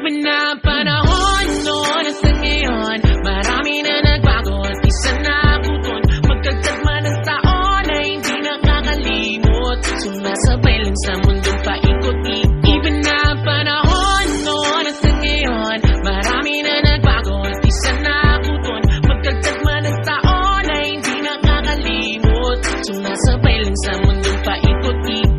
Iba na ang panahon noon at sa ngayon, marami na nagbago at isa na ako dun. Magdagdag man ang taon ay hindi nakakalimot, sumasabay lang sa mundong paikot-ikot. Iba na ang panahon noon at sa ngayon, marami na nagbago at isa na ako dun. Magdagdag man ang taon ay hindi nakakalimot, sumasabay lang sa mundong paikot-ikot.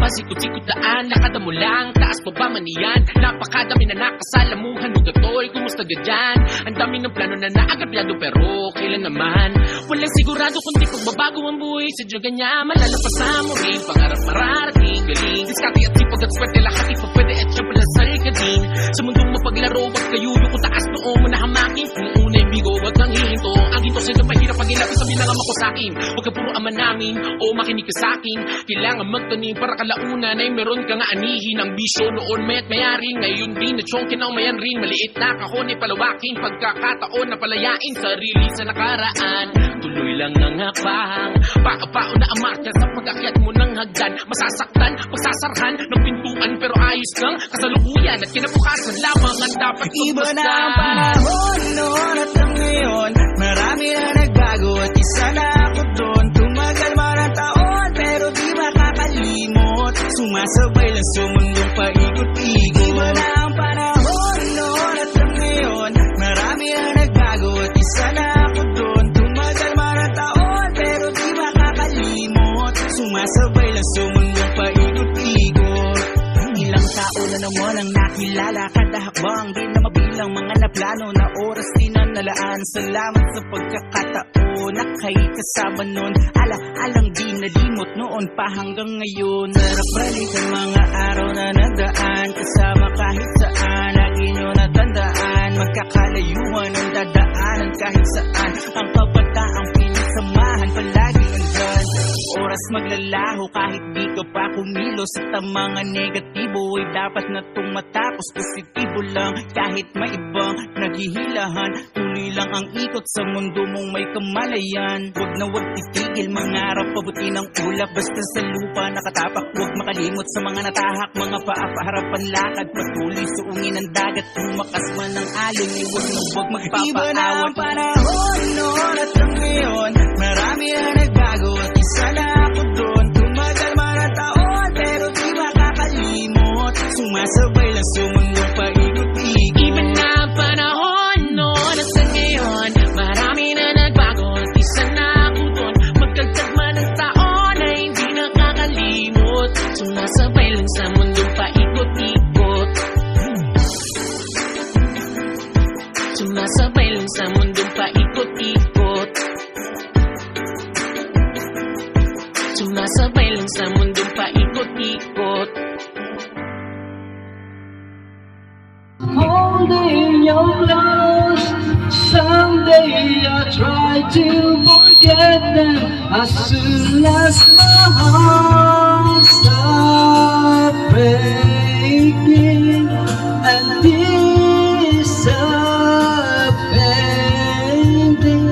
Pasikot-sikot daan, lakad mo lang, taas pa ba man yan? Napakadami na nakasalamuhan, Ugatoy, kumusta ka dyan? Ang dami ng plano na naagabyado pero kailan naman? Walang sigurado kundi pagbabago ang buhay, sadya ganyan, malalampasan mo rin, pangarap mararating, galing, diskarte at sipag at swerte, lahat ipapwede at syempre lasal ka din. Sa mundong mapaglaro, wag kayuyo kung taas noong mo na hamakin, kung unay bigo, wag kang hihinto, ang ginto sa'yo mahirap ang ilapit, sabi na nga ako sa'kin, wag ka puro ama namin, o makinig ka sa'kin, kailangan magtanim para kalaunan ay meron ka nga anihin. Ang bisyo noon mayat mayaring, ngayon din na tiyong kinaumayan rin, maliit na kahon ay palawakin, pagkakataon na palayain, sarili sa nakaraan, tuloy lang ang hakbang, paon na ang marka sa pag-akyat mo ng hagdan, masasaktan, magsasarhan ng pintuan pero ayos lang, kasalukuyan at kinabukasan lamang ang dapat pagmasdan. Iba na ang panahon noon at ang ngayon, marami na nagbago at isa na ako doon. Tumagal man ang taon pero di makakalimot, sumasabay lang sa mundong paikot-ikot. Iba na ang panahon noon at ang ngayon, marami na nagbago at isa na ako doon. Tumagal man ang taon pero di makakalimot, sumasabay lang sa mundong paikot-ikot. Ilang tao na naman ang nakilala, kada hakbang di na mabilang, mga naplano na oras di na nalaan. Salamat sa pagkakataon na kay kasama nun, alang di nalimot noon pa hanggang ngayon. Narabalik ang mga araw na nagdaan, kasama kahit saan, lagi nyo natandaan. Magkakalayuan ang dadaanan kahit saan, ang kabataang pinasamahan palagi nandyan. Oras maglalaho kahit di ka pa kumilos, at ang mga negatibo ay dapat na itong matapos. Positibo lang kahit may ibang naghihilahan, tuloy lang ang ikot sa mundo mong may kamalayan. Huwag na huwag titigil, mangarap pabuti ng ulap, basta sa lupa nakatapak. Huwag makalimot sa mga natahak, mga paapaharap ang lakad, patuloy suungin ang dagat. Tumakas man ang alon, huwag na huwag magpapaawat. Iba na ang panahon noon at ang ngayon, marami na nagbago at isa na ako doon. Tumagal man ang taon pero di makakalimot, sumasabay lang sa mundong paikot-ikot. Iba na ang panahon noon at sa ngayon, marami na nagbago at isa na ako doon. Magdagdag man ang taon ay hindi nakakalimot, sumasabay lang sa mundong paikot-ikot. Sumasabay lang sa mundong paikot-ikot. Sumasabay lang sa mundong paikot-ikot. Holding your close, someday I try to forget them. As soon as my heart stops breaking and disappearing,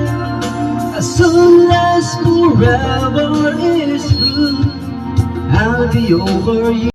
as soon as forever is through, I'll be over you.